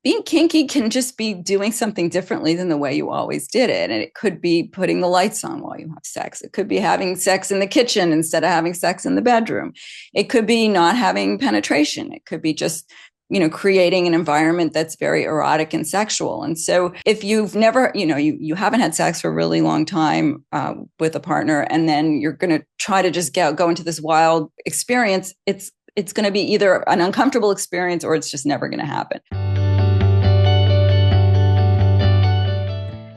being kinky can just be doing something differently than the way you always did it. And it could be putting the lights on while you have sex. It could be having sex in the kitchen instead of having sex in the bedroom. It could be not having penetration. It could be just, creating an environment that's very erotic and sexual. And so if you've never, you haven't had sex for a really long time with a partner, and then you're going to try to just go into this wild experience, it's going to be either an uncomfortable experience or it's just never going to happen.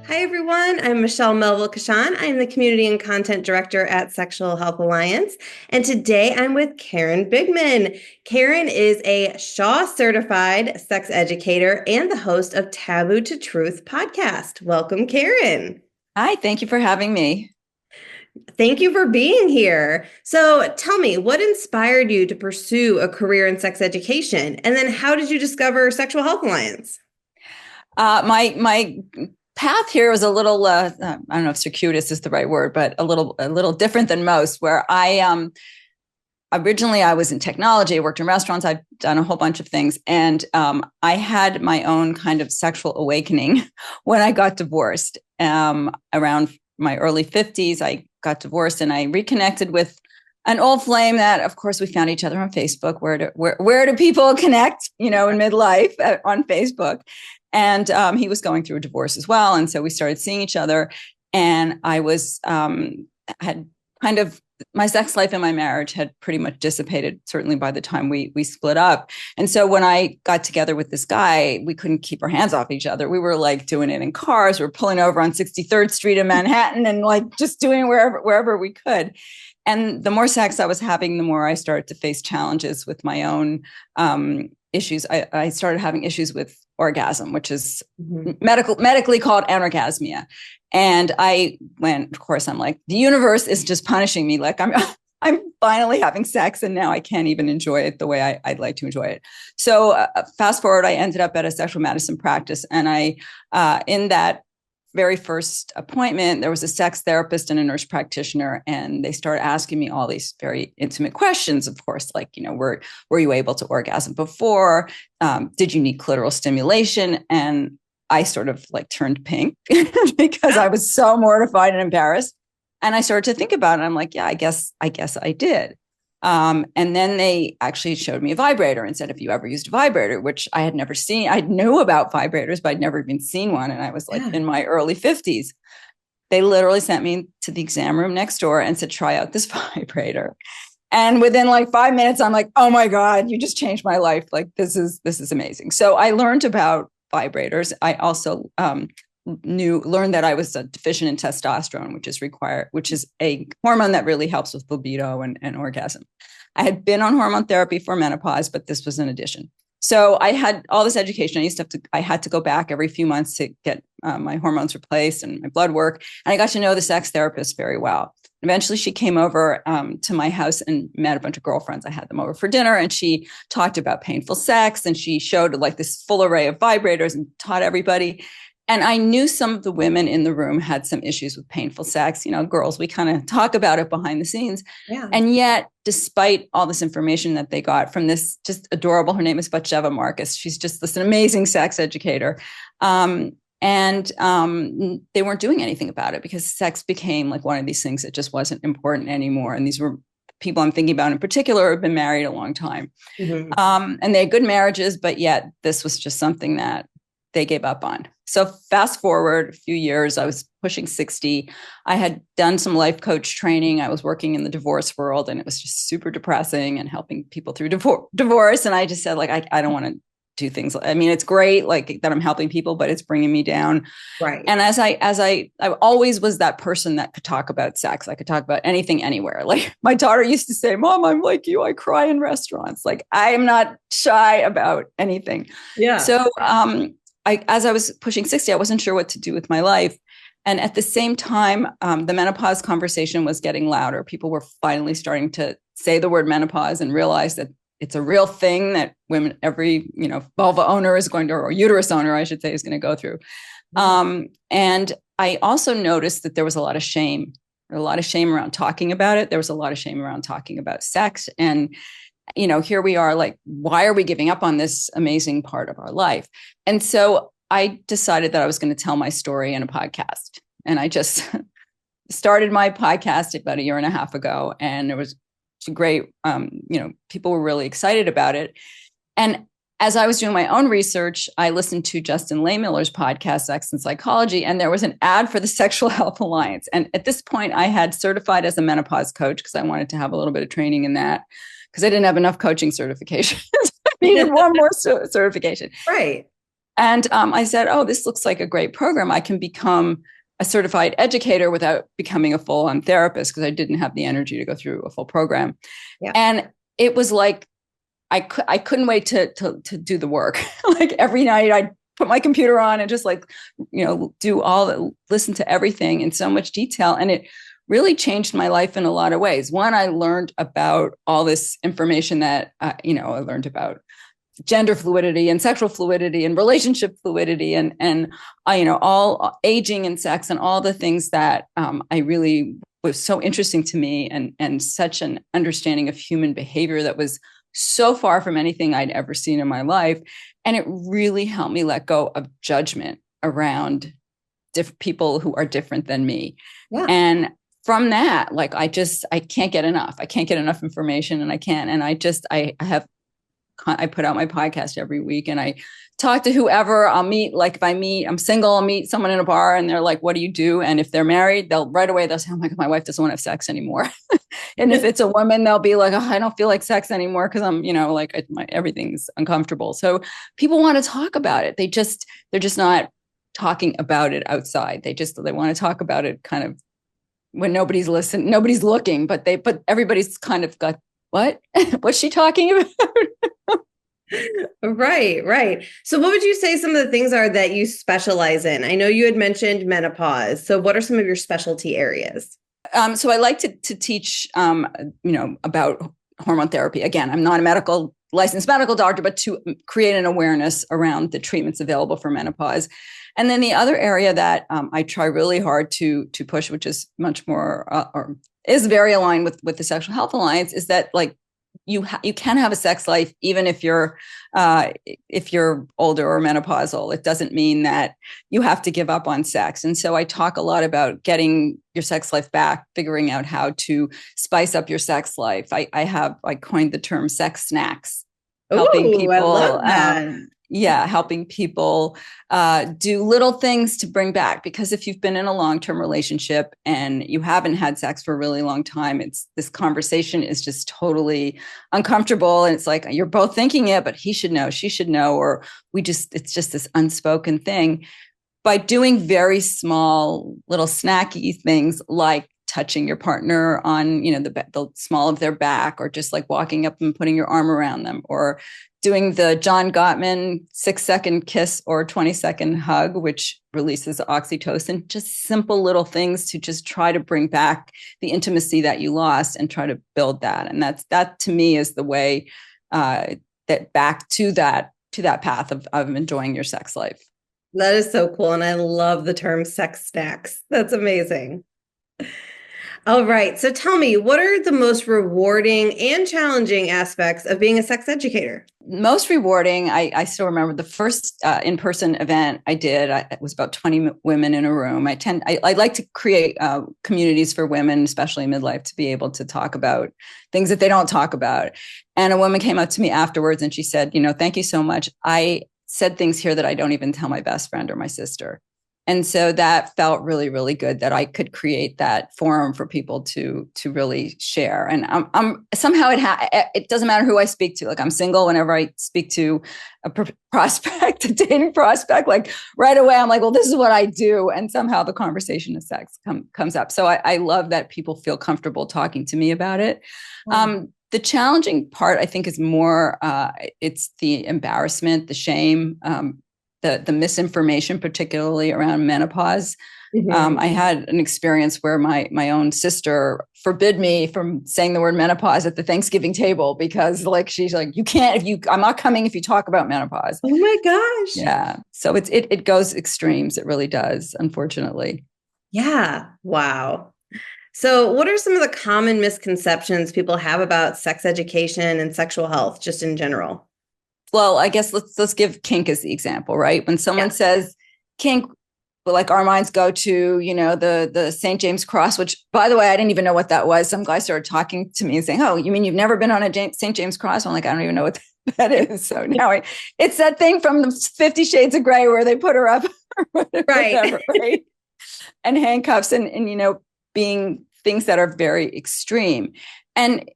Hi, everyone. I'm Michelle Melville-Kashan. I'm the Community and Content Director at Sexual Health Alliance. And today I'm with Karen Bigman. Karen is a SHA Certified sex educator and the host of Taboo to Truth podcast. Welcome, Karen. Hi, thank you for having me. Thank you for being here. So tell me, what inspired you to pursue a career in sex education? And then how did you discover Sexual Health Alliance? My path here was a little, I don't know if circuitous is the right word, but a little different than most, where originally I was in technology, I worked in restaurants, I've done a whole bunch of things. And I had my own kind of sexual awakening when I got divorced. Around my early 50s, I got divorced and I reconnected with an old flame that, of course, we found each other on Facebook. Where do people connect, in midlife on Facebook? And he was going through a divorce as well. And so we started seeing each other. And I had kind of, my sex life and my marriage had pretty much dissipated, certainly by the time we split up. And so when I got together with this guy, we couldn't keep our hands off each other. We were like doing it in cars. We were pulling over on 63rd Street in Manhattan and like just doing it wherever we could. And the more sex I was having, the more I started to face challenges with my own issues. I started having issues with orgasm, which is medically called anorgasmia. And I went, of course, I'm like, the universe is just punishing me. Like I'm finally having sex and now I can't even enjoy it the way I'd like to enjoy it. So fast forward, I ended up at a sexual medicine practice. And in that very first appointment, there was a sex therapist and a nurse practitioner, and they started asking me all these very intimate questions, of course, like, were you able to orgasm before? Did you need clitoral stimulation? And I sort of like turned pink because I was so mortified and embarrassed. And I started to think about it. I'm like, yeah, I guess I did. And then they actually showed me a vibrator and said, if you ever used a vibrator, which I had never seen, I knew about vibrators, but I'd never even seen one. And I was like in my early 50s. They literally sent me to the exam room next door and said, try out this vibrator. And within like 5 minutes, I'm like, oh my God, you just changed my life. Like, this is amazing. So I learned about vibrators. I also learned that I was deficient in testosterone, which is a hormone that really helps with libido and orgasm. I had been on hormone therapy for menopause, but this was an addition. So I had all this education. I had to go back every few months to get my hormones replaced and my blood work. And I got to know the sex therapist very well. Eventually, she came over to my house and met a bunch of girlfriends. I had them over for dinner, and she talked about painful sex, and she showed like this full array of vibrators and taught everybody. And I knew some of the women in the room had some issues with painful sex. Girls, we kind of talk about it behind the scenes. Yeah. And yet, despite all this information that they got from this just adorable, her name is Batsheva Marcus. She's just this amazing sex educator. And they weren't doing anything about it because sex became like one of these things that just wasn't important anymore. And these were people I'm thinking about in particular who have been married a long time. Mm-hmm. And they had good marriages, but yet this was just something that they gave up on. So fast forward a few years, I was pushing 60. I had done some life coach training. I was working in the divorce world, and it was just super depressing and helping people through divorce. And I just said, like, I don't want to do things. I mean, it's great, like that I'm helping people, but it's bringing me down. Right. And as I always was that person that could talk about sex. I could talk about anything, anywhere. Like my daughter used to say, Mom, I'm like you. I cry in restaurants. Like I am not shy about anything. Yeah. So, as I was pushing 60, I wasn't sure what to do with my life. And at the same time, the menopause conversation was getting louder. People were finally starting to say the word menopause and realize that it's a real thing that women, every, vulva owner is going to, or uterus owner, I should say, is going to go through. And I also noticed that there was a lot of shame. There was a lot of shame around talking about it. There was a lot of shame around talking about sex. And here we are, like, why are we giving up on this amazing part of our life? And so I decided that I was going to tell my story in a podcast. And I just started my podcast about a year and a half ago. And it was great. People were really excited about it. And as I was doing my own research, I listened to Justin Lehmiller's podcast, Sex and Psychology, and there was an ad for the Sexual Health Alliance. And at this point, I had certified as a menopause coach because I wanted to have a little bit of training in that because I didn't have enough coaching certifications. I needed one more certification. Right. And I said, oh, this looks like a great program. I can become a certified educator without becoming a full-on therapist because I didn't have the energy to go through a full program. Yeah. And it was like, I couldn't wait to do the work. Like every night I'd put my computer on and just listen to everything in so much detail. And it really changed my life in a lot of ways. One, I learned about all this information that, I learned about gender fluidity and sexual fluidity and relationship fluidity and all aging and sex and all the things that I really was so interesting to me and such an understanding of human behavior that was so far from anything I'd ever seen in my life. And it really helped me let go of judgment around people who are different than me. Yeah. And from that, like, I can't get enough. I can't get enough information and I put out my podcast every week and I talk to whoever I'll meet. Like if I'm single, I'll meet someone in a bar and they're like, what do you do? And if they're married, they'll say, oh my God, my wife doesn't want to have sex anymore. And if it's a woman, they'll be like, oh, I don't feel like sex anymore because I'm, everything's uncomfortable. So people want to talk about it. They're just not talking about it outside. They want to talk about it kind of when nobody's listening, nobody's looking, but everybody's kind of got, what? What's she talking about? Right. So what would you say some of the things are that you specialize in? I know you had mentioned menopause. So what are some of your specialty areas? So I like to teach, about hormone therapy. Again, I'm not a licensed medical doctor, but to create an awareness around the treatments available for menopause. And then the other area that I try really hard to push, which is much more or is very aligned with the Sexual Health Alliance, is that like you can have a sex life even if you're older or menopausal. It doesn't mean that you have to give up on sex. And so I talk a lot about getting your sex life back, figuring out how to spice up your sex life. I coined the term sex snacks, helping people. I love that. Helping people do little things to bring back. Because if you've been in a long-term relationship and you haven't had sex for a really long time, this conversation is just totally uncomfortable. And it's like, you're both thinking it, but he should know, she should know, or it's just this unspoken thing. By doing very small little snacky things like touching your partner on, the small of their back, or just like walking up and putting your arm around them, or doing the John Gottman 6-second kiss or 20-second hug, which releases oxytocin, just simple little things to just try to bring back the intimacy that you lost and try to build that. And that to me is the way that back to that path of enjoying your sex life. That is so cool. And I love the term sex snacks. That's amazing. All right. So tell me, what are the most rewarding and challenging aspects of being a sex educator? Most rewarding, I still remember the first in-person event I did. It was about 20 women in a room. I like to create communities for women, especially midlife, to be able to talk about things that they don't talk about. And a woman came up to me afterwards and she said, thank you so much. I said things here that I don't even tell my best friend or my sister. And so that felt really, really good that I could create that forum for people to really share. And I'm somehow it doesn't matter who I speak to. Like I'm single. Whenever I speak to a prospect, a dating prospect, like right away, I'm like, well, this is what I do. And somehow the conversation of sex comes up. So I love that people feel comfortable talking to me about it. The challenging part, I think, is more it's the embarrassment, the shame, the misinformation, particularly around menopause. Mm-hmm. I had an experience where my own sister forbid me from saying the word menopause at the Thanksgiving table because she's like, I'm not coming if you talk about menopause. Oh my gosh. Yeah. So it goes extremes. It really does, unfortunately. Yeah. Wow. So, what are some of the common misconceptions people have about sex education and sexual health, just in general? Well, I guess let's give kink as the example, right? When someone says kink, well, like our minds go to, the St. James Cross, which, by the way, I didn't even know what that was. Some guy started talking to me and saying, "Oh, you mean you've never been on a St. James Cross?" I'm like, I don't even know what that is. So now it's that thing from the 50 Shades of Grey where they put her up, whatever, right? And handcuffs and being things that are very extreme. And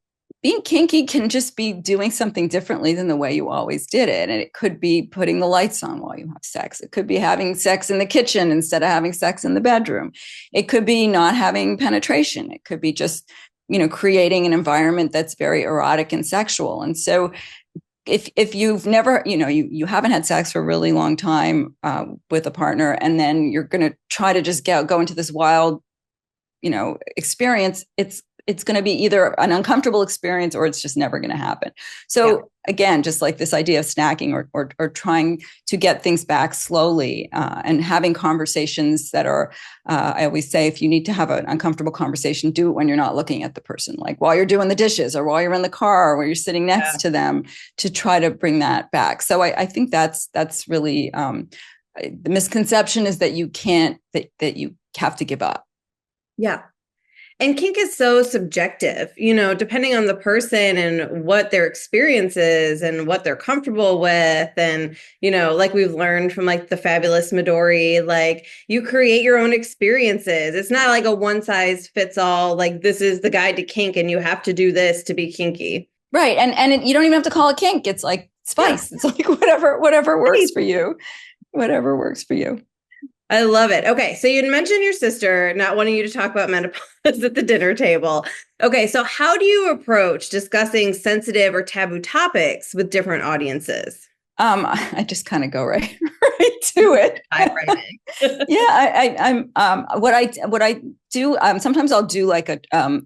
being kinky can just be doing something differently than the way you always did it. And it could be putting the lights on while you have sex. It could be having sex in the kitchen instead of having sex in the bedroom. It could be not having penetration. It could be just, creating an environment that's very erotic and sexual. And so if you've never, you haven't had sex for a really long time with a partner, and then you're going to try to just go into this wild, experience, it's going to be either an uncomfortable experience or it's just never going to happen. So again, just like this idea of snacking or trying to get things back slowly and having conversations that are, I always say, if you need to have an uncomfortable conversation, do it when you're not looking at the person, like while you're doing the dishes or while you're in the car or while you're sitting next to them, to try to bring that back. So I think that's really the misconception is that you can't, that you have to give up. Yeah. And kink is so subjective, depending on the person and what their experience is and what they're comfortable with. And, like we've learned from like the fabulous Midori, like you create your own experiences. It's not like a one size fits all, like this is the guide to kink and you have to do this to be kinky. Right. And you don't even have to call it kink. It's like spice. Yeah. It's like whatever works for you, whatever works for you. I love it. Okay. So you'd mentioned your sister not wanting you to talk about menopause at the dinner table. Okay. So how do you approach discussing sensitive or taboo topics with different audiences? I just kind of go right to it. I'm what I do. Sometimes I'll do like a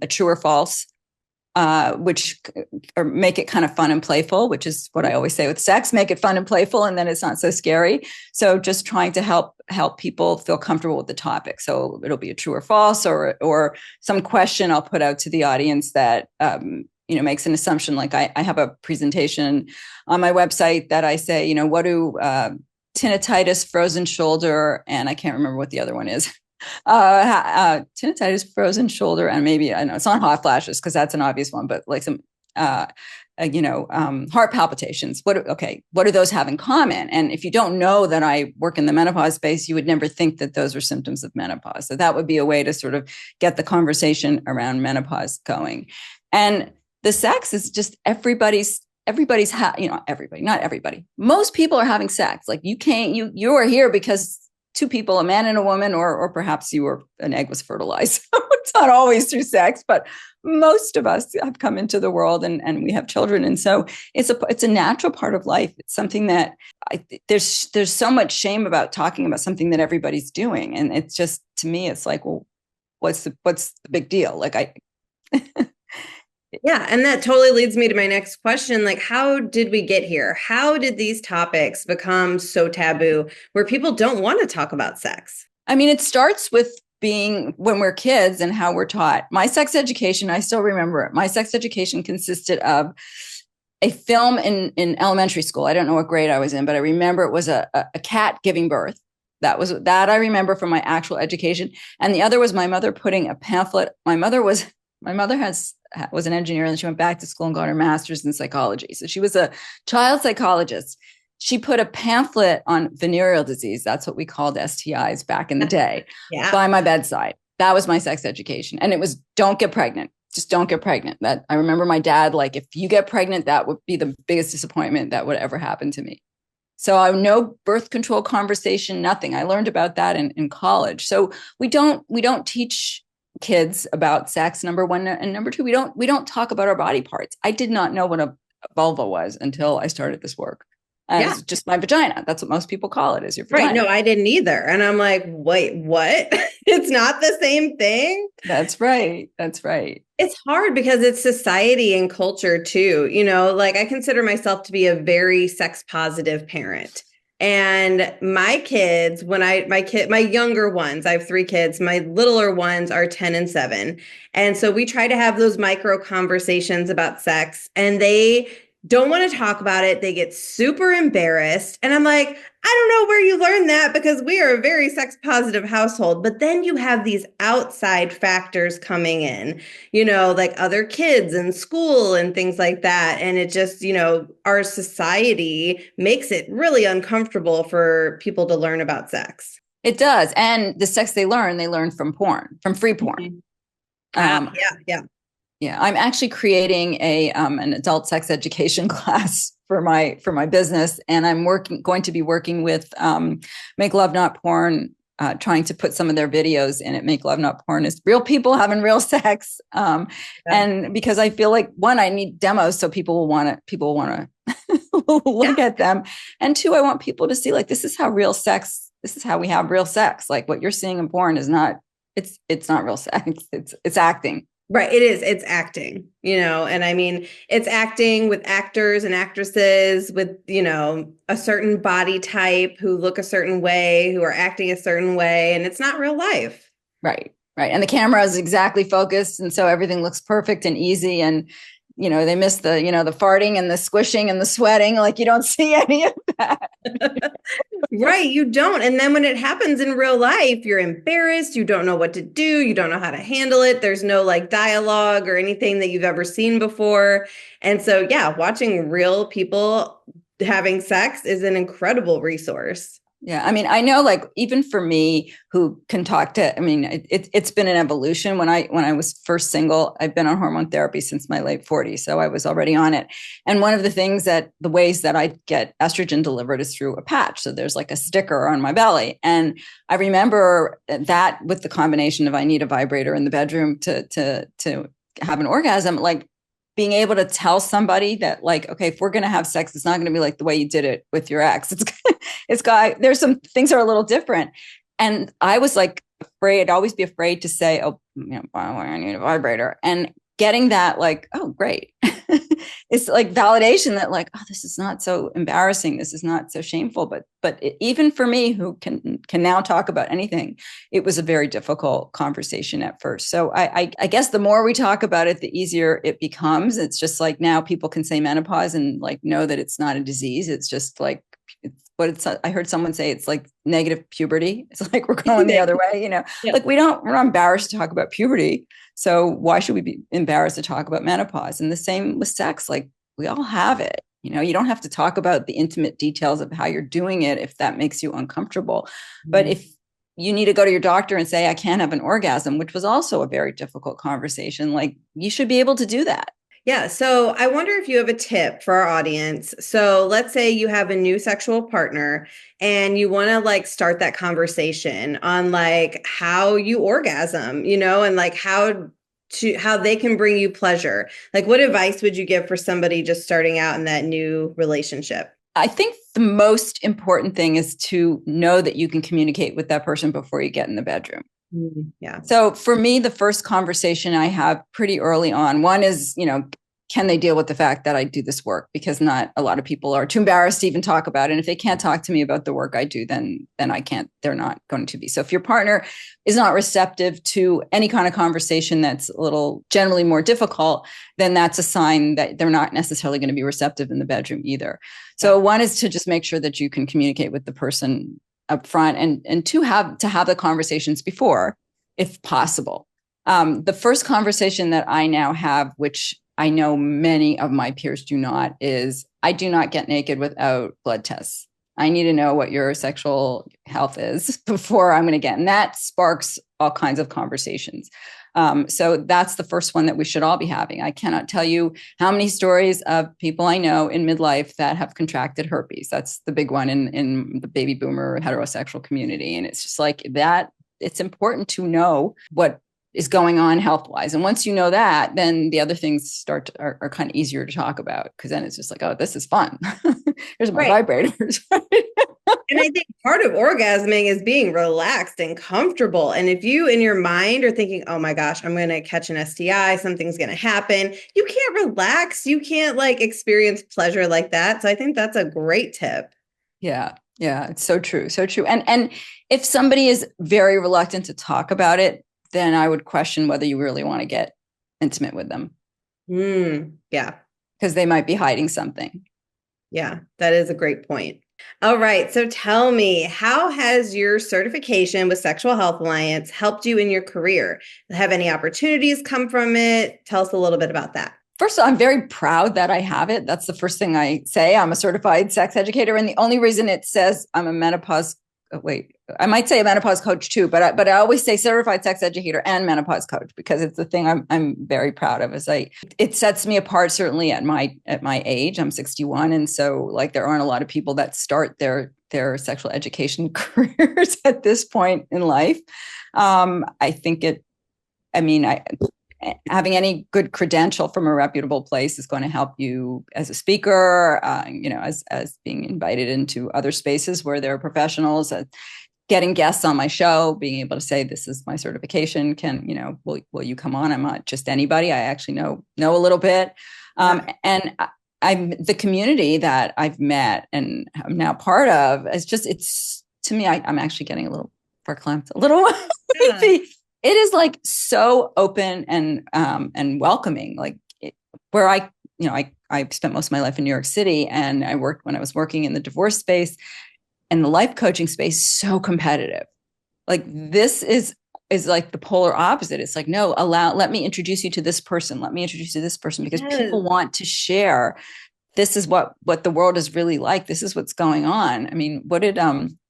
true or false, which or make it kind of fun and playful, which is what I always say with sex, make it fun and playful. And then it's not so scary. So just trying to help people feel comfortable with the topic. So it'll be a true or false or some question I'll put out to the audience that, makes an assumption. Like I have a presentation on my website that I say, what do tinnitus, frozen shoulder, and I can't remember what the other one is. Tinnitus, frozen shoulder, and maybe I know it's not hot flashes because that's an obvious one, but like some heart palpitations. What do those have in common? And if you don't know that I work in the menopause space, you would never think that those are symptoms of menopause. So that would be a way to sort of get the conversation around menopause going. And the sex is just everybody, not everybody. Most people are having sex. Like you are here because two people, a man and a woman, or perhaps an egg was fertilized. It's not always through sex, but most of us have come into the world and we have children. And so it's a natural part of life. It's something that there's so much shame about talking about something that everybody's doing. And it's just, to me, it's like, well, what's the big deal? Like Yeah. And that totally leads me to my next question. Like, how did we get here? How did these topics become so taboo where people don't want to talk about sex? I mean, it starts with being when we're kids and how we're taught. My sex education, I still remember it. My sex education consisted of a film in elementary school. I don't know what grade I was in, but I remember it was a cat giving birth. That I remember from my actual education. And the other was my mother putting a pamphlet. My mother was an engineer, and she went back to school and got her master's in psychology. So she was a child psychologist. She put a pamphlet on venereal disease. That's what we called STIs back in the day. By my bedside. That was my sex education. And it was, don't get pregnant. Just don't get pregnant. That I remember my dad, like, if you get pregnant, that would be the biggest disappointment that would ever happen to me. So no birth control conversation, nothing. I learned about that in college. So we don't teach kids about sex, number one, and number two, we don't talk about our body parts. I did not know what a vulva was until I started this work. It's just my vagina. That's what most people call it, is your vagina. Right. No, I didn't either. And I'm like, wait, what? It's not the same thing. That's right. That's right. It's hard because it's society and culture too. Like I consider myself to be a very sex positive parent. And my kids, my younger ones, I have three kids, my littler ones are 10 and 7. And so we try to have those micro conversations about sex, and they don't want to talk about it. They get super embarrassed. And I'm like, I don't know where you learned that, because we are a very sex positive household. But then you have these outside factors coming in, like other kids in school and things like that. And it just, our society makes it really uncomfortable for people to learn about sex. It does. And the sex they learn from porn, from free porn. Yeah. Yeah, I'm actually creating an adult sex education class for my business, and I'm going to be working with Make Love Not Porn, trying to put some of their videos in it. Make Love Not Porn is real people having real sex, and because I feel like, one, I need demos so people will want to look at them, and two, I want people to see, like, this is how real sex. This is how we have real sex. Like, what you're seeing in porn is not. It's not real sex. It's acting. Right. It is. It's acting, and I mean, it's acting with actors and actresses with, a certain body type who look a certain way, who are acting a certain way, and it's not real life. Right. Right. And the camera is exactly focused. And so everything looks perfect and easy. And, they miss the, the farting and the squishing and the sweating. Like, you don't see any of that. Right. You don't. And then when it happens in real life, you're embarrassed. You don't know what to do. You don't know how to handle it. There's no like dialogue or anything that you've ever seen before. And so, yeah, watching real people having sex is an incredible resource. Yeah. I mean, I know, like, even for me who can talk to, I mean, it's been an evolution. When I was first single, I've been on hormone therapy since my late 40s. So I was already on it. And one of the ways that I get estrogen delivered is through a patch. So there's like a sticker on my belly. And I remember that, with the combination of, I need a vibrator in the bedroom to have an orgasm, like, being able to tell somebody that, like, okay, if we're going to have sex, it's not going to be like the way you did it with your ex. There's some things that are a little different. And I was like afraid, I'd always be afraid to say, oh, I need a vibrator. And getting that, like, oh, great. It's like validation that, like, oh, this is not so embarrassing. This is not so shameful. But even for me, who can now talk about anything, it was a very difficult conversation at first. So I guess the more we talk about it, the easier it becomes. It's just like, now people can say menopause and, like, know that it's not a disease. It's just like, I heard someone say it's like negative puberty. It's like we're going the other way, Yeah. Like, we're not embarrassed to talk about puberty. So why should we be embarrassed to talk about menopause? And the same with sex. Like, we all have it. You don't have to talk about the intimate details of how you're doing it if that makes you uncomfortable. Mm-hmm. But if you need to go to your doctor and say, I can't have an orgasm, which was also a very difficult conversation, like, you should be able to do that. Yeah. So I wonder if you have a tip for our audience. So let's say you have a new sexual partner and you want to, like, start that conversation on, like, how you orgasm, and like how they can bring you pleasure. Like, what advice would you give for somebody just starting out in that new relationship? I think the most important thing is to know that you can communicate with that person before you get in the bedroom. Yeah. So for me, the first conversation I have pretty early on, one is, can they deal with the fact that I do this work? Because not a lot of people are too embarrassed to even talk about it. And if they can't talk to me about the work I do, then I can't, they're not going to be. So if your partner is not receptive to any kind of conversation that's a little generally more difficult, then that's a sign that they're not necessarily going to be receptive in the bedroom either. So one is to just make sure that you can communicate with the person up front, and to have the conversations before, if possible. The first conversation that I now have, which I know many of my peers do not, is I do not get naked without blood tests. I need to know what your sexual health is before I'm going to get, and that sparks all kinds of conversations. So that's the first one that we should all be having. I cannot tell you how many stories of people I know in midlife that have contracted herpes. That's the big one in the baby boomer heterosexual community. And it's just like that. It's important to know what is going on health-wise. And once you know that, then the other things are kind of easier to talk about, because then it's just like, oh, this is fun. Here's my vibrators. And I think part of orgasming is being relaxed and comfortable. And if you in your mind are thinking, oh my gosh, I'm going to catch an STI, something's going to happen, you can't relax. You can't, like, experience pleasure like that. So I think that's a great tip. Yeah. Yeah, it's so true. So true. And if somebody is very reluctant to talk about it, then I would question whether you really want to get intimate with them. Yeah. Because they might be hiding something. Yeah, that is a great point. All right. So tell me, how has your certification with Sexual Health Alliance helped you in your career? Have any opportunities come from it? Tell us a little bit about that. First of all, I'm very proud that I have it. That's the first thing I say. I'm a certified sex educator. And the only reason it says I'm a menopause, I might say a menopause coach too, but I always say certified sex educator and menopause coach because it's the thing I'm very proud of. It sets me apart, certainly at my age. I'm 61. And so like there aren't a lot of people that start their sexual education careers at this point in life. I think having any good credential from a reputable place is going to help you as a speaker, as being invited into other spaces where there are professionals, getting guests on my show, being able to say, this is my certification. Will you come on? I'm not just anybody. I actually know a little bit. And I'm the community that I've met and I'm now part of. It's to me, I'm actually getting a little verklempt, a little weepy. It is like so open and welcoming. Like where I spent most of my life in New York City, and when I was working in the divorce space and the life coaching space, so competitive. Like this is like the polar opposite. It's like, no, let me introduce you to this person. Let me introduce you to this person because people want to share. This is what the world is really like. This is what's going on. I mean, what did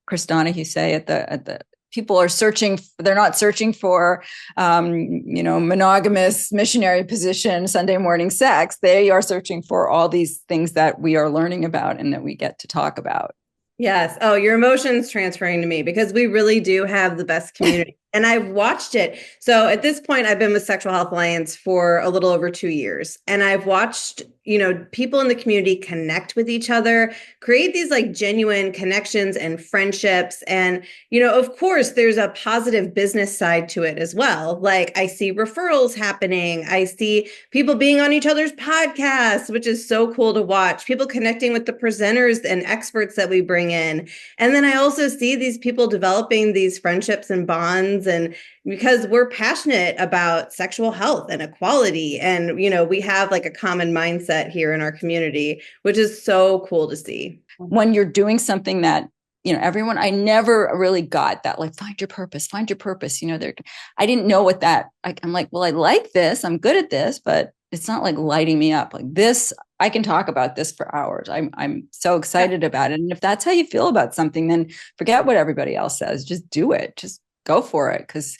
Chris Donahue say at the people are searching, they're not searching for, monogamous missionary position, Sunday morning sex. They are searching for all these things that we are learning about and that we get to talk about. Yes. Oh, your emotions transferring to me because we really do have the best community. And I've watched it. So at this point, I've been with Sexual Health Alliance for a little over 2 years. And I've watched, people in the community connect with each other, create these like genuine connections and friendships. And, of course, there's a positive business side to it as well. Like I see referrals happening. I see people being on each other's podcasts, which is so cool to watch. People connecting with the presenters and experts that we bring in. And then I also see these people developing these friendships and bonds. And because we're passionate about sexual health and equality, and, we have like a common mindset here in our community, which is so cool to see. When you're doing something that, everyone, I never really got that, like, find your purpose. I didn't know what that, I'm like, well, I like this, I'm good at this, but it's not like lighting me up like this. I can talk about this for hours. I'm so excited about it. And if that's how you feel about something, then forget what everybody else says. Just do it. Just go for it. Because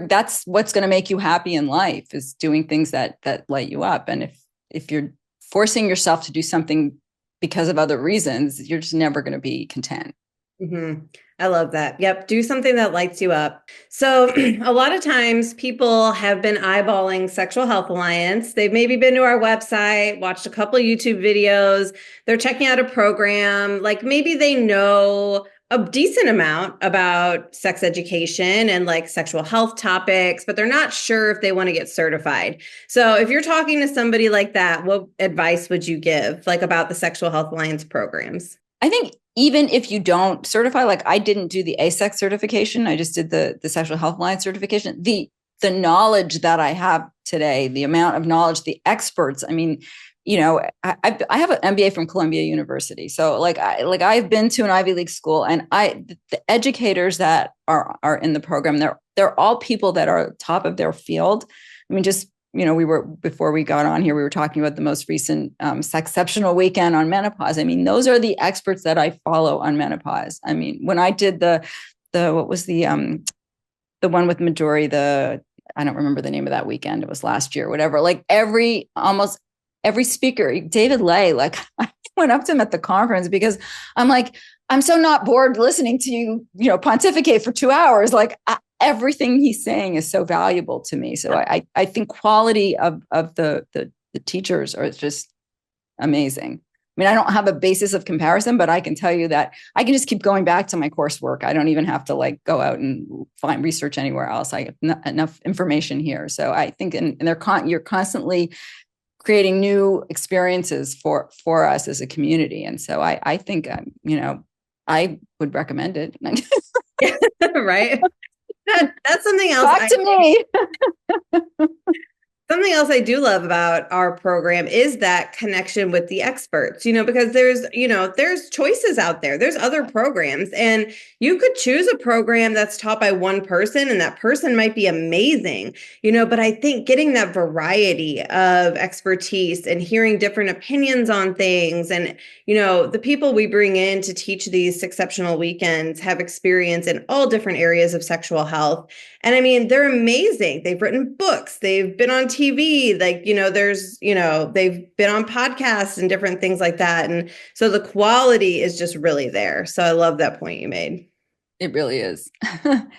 that's what's going to make you happy in life, is doing things that light you up. And if you're forcing yourself to do something because of other reasons, you're just never going to be content. Mm-hmm. I love that. Yep. Do something that lights you up. So a lot of times people have been eyeballing Sexual Health Alliance. They've maybe been to our website, watched a couple of YouTube videos. They're checking out a program. Like maybe they know a decent amount about sex education and like sexual health topics, but they're not sure if they want to get certified. So if you're talking to somebody like that, what advice would you give like about the Sexual Health Alliance programs? I think even if you don't certify, like I didn't do the ASEX certification, I just did the Sexual Health Alliance certification. The knowledge that I have today, the amount of knowledge, the experts. I mean, I have an MBA from Columbia University, so I've been to an Ivy League school, and the educators that are in the program, they're all people that are top of their field. I mean, just before we got on here, we were talking about the most recent Sexceptional weekend on menopause. I mean, those are the experts that I follow on menopause. I mean, when I did the what was the one with Midori, I don't remember the name of that weekend. It was last year, whatever. Like almost every speaker, David Lay, like I went up to him at the conference because I'm like, I'm so not bored listening to you, pontificate for 2 hours. Like everything he's saying is so valuable to me. So I think quality of the teachers are just amazing. I mean, I don't have a basis of comparison, but I can tell you that I can just keep going back to my coursework. I don't even have to like go out and find research anywhere else. I have enough information here. So I think, and you're constantly creating new experiences for us as a community. And so I think, I would recommend it. Right. That's something else. Talk to me. Something else I do love about our program is that connection with the experts, because there's choices out there. There's other programs, and you could choose a program that's taught by one person, and that person might be amazing, but I think getting that variety of expertise and hearing different opinions on things, and, the people we bring in to teach these exceptional weekends have experience in all different areas of sexual health. And I mean, they're amazing. They've written books, they've been on TV, they've been on podcasts and different things like that. And so the quality is just really there. So I love that point you made. It really is.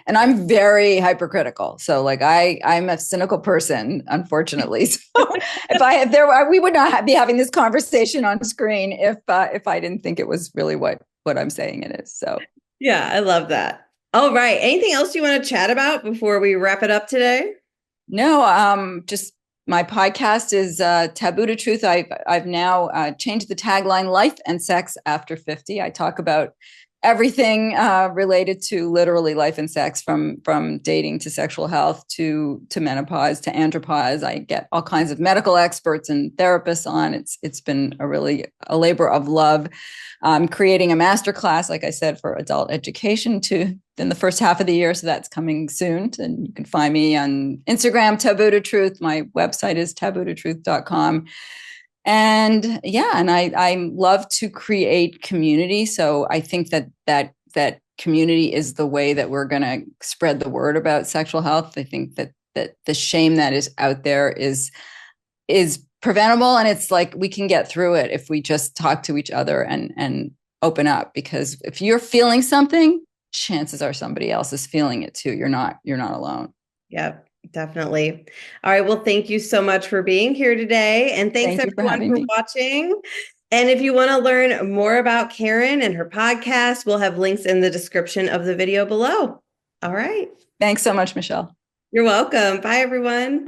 And I'm very hypercritical. So like I'm a cynical person, unfortunately. So we would not be having this conversation on screen if I didn't think it was really what I'm saying it is. So yeah, I love that. All right. Anything else you want to chat about before we wrap it up today? No, just my podcast is Taboo to Truth. I've now changed the tagline, Life and Sex After 50. I talk about everything related to literally life and sex, from dating to sexual health to menopause to andropause. I get all kinds of medical experts and therapists on. It's been a labor of love. I'm creating a masterclass, like I said, for adult education in the first half of the year. So that's coming soon. And you can find me on Instagram, Taboo to Truth. My website is taboototruth.com. And yeah, and I love to create community. So I think that community is the way that we're going to spread the word about sexual health. I think that the shame that is out there is preventable, and it's like we can get through it if we just talk to each other and open up. Because if you're feeling something, chances are somebody else is feeling it too. You're not alone. Yep. Definitely. All right. Well, thank you so much for being here today. And thanks everyone for watching. And if you want to learn more about Karen and her podcast, we'll have links in the description of the video below. All right. Thanks so much, Michelle. You're welcome. Bye, everyone.